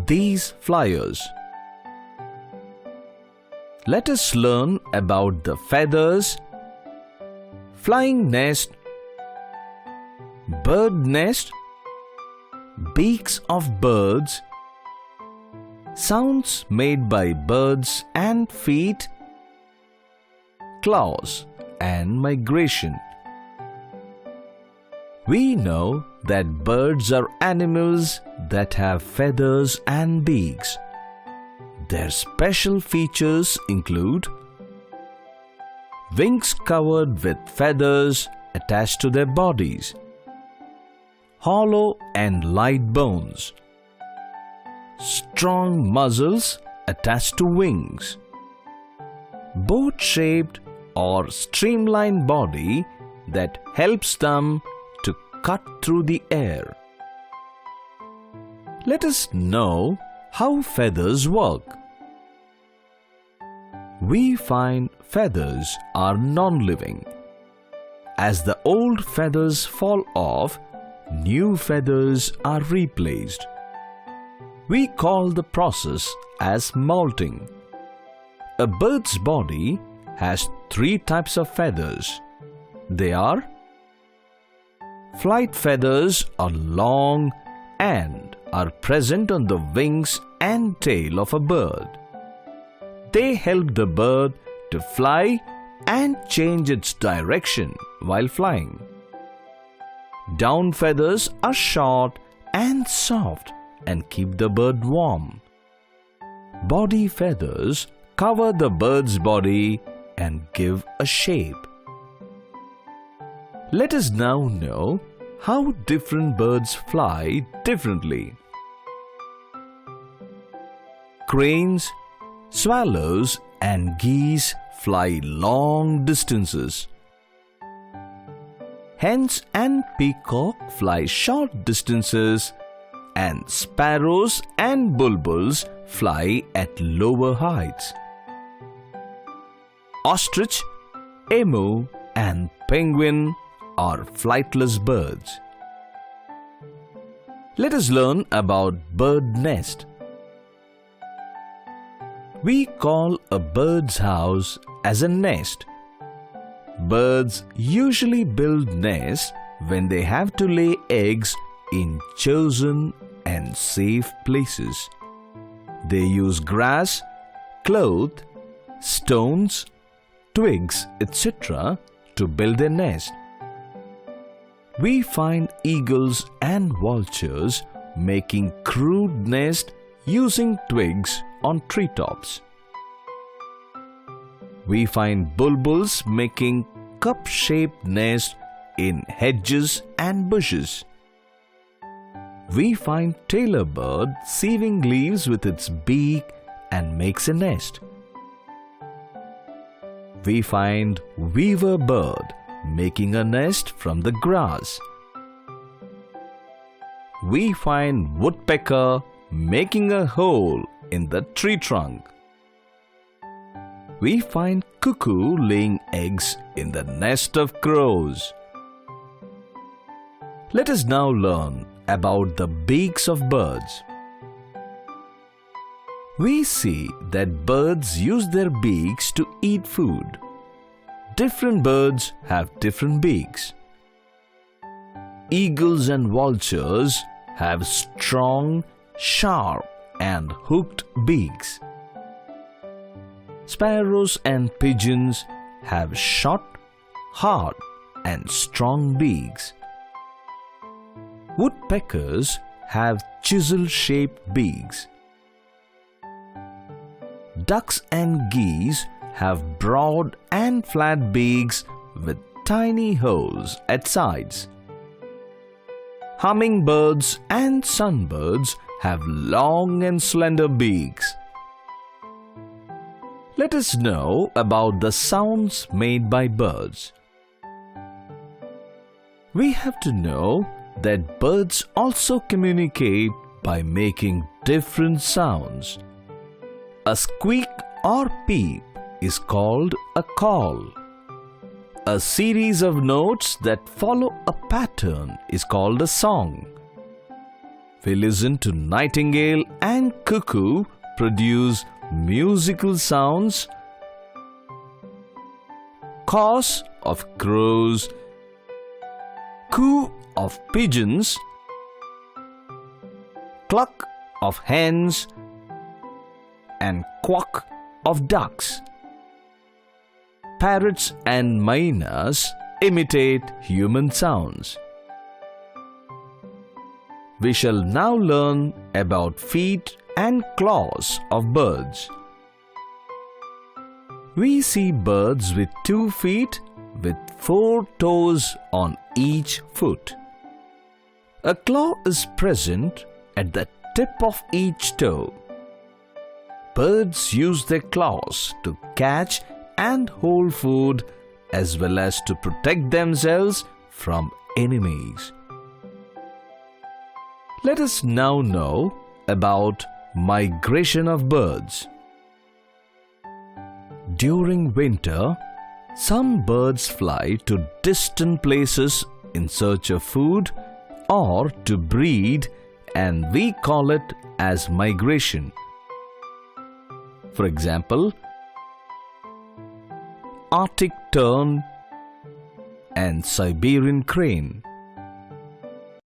these flyers. Let us learn about the feathers, flying nest, bird nest, beaks of birds, sounds made by birds and feet, claws and migration. We know that birds are animals that have feathers and beaks. Their special features include wings covered with feathers attached to their bodies, hollow and light bones, strong muscles attached to wings, boat-shaped or streamlined body that helps them to cut through the air. Let us know how feathers work. We find feathers are non-living. As the old feathers fall off, new feathers are replaced. We call the process as molting. A bird's body has 3 types of feathers. They are: flight feathers are long and are present on the wings and tail of a bird. They help the bird to fly and change its direction while flying. Down feathers are short and soft and keep the bird warm. Body feathers cover the bird's body and give a shape. Let us now know how different birds fly differently. Cranes, swallows and geese fly long distances. Hens and peacock fly short distances, and sparrows and bulbuls fly at lower heights. Ostrich, emu and penguin are flightless birds. Let us learn about bird nest. We call a bird's house as a nest. Birds usually build nests when they have to lay eggs in chosen and safe places. They use grass, cloth, stones, twigs, etc. to build their nest. We find eagles and vultures making crude nests using twigs on treetops. We find bulbuls making cup-shaped nests in hedges and bushes. We find tailor bird sieving leaves with its beak and makes a nest. We find weaver bird making a nest from the grass. We find woodpecker making a hole in the tree trunk. We find cuckoo laying eggs in the nest of crows. Let us now learn about the beaks of birds. We see that birds use their beaks to eat food. Different birds have different beaks. Eagles and vultures have strong, sharp and hooked beaks. Sparrows and pigeons have short, hard and strong beaks. Woodpeckers have chisel-shaped beaks. Ducks and geese have broad and flat beaks with tiny holes at sides. Hummingbirds and sunbirds have long and slender beaks. Let us know about the sounds made by birds. We have to know that birds also communicate by making different sounds. A squeak or peep is called a call. A series of notes that follow a pattern is called a song. we listen to nightingale and cuckoo produce musical sounds. Caws of crows, coo of pigeons, cluck of hens, and quack of ducks. Parrots and mynas imitate human sounds. We shall now learn about feet and claws of birds. We see birds with 2 feet with 4 toes on each foot. A claw is present at the tip of each toe. Birds use their claws to catch and hold food as well as to protect themselves from enemies. Let us now know about migration of birds. During winter, some birds fly to distant places in search of food or to breed, and we call it as migration. For example, Arctic tern and Siberian crane.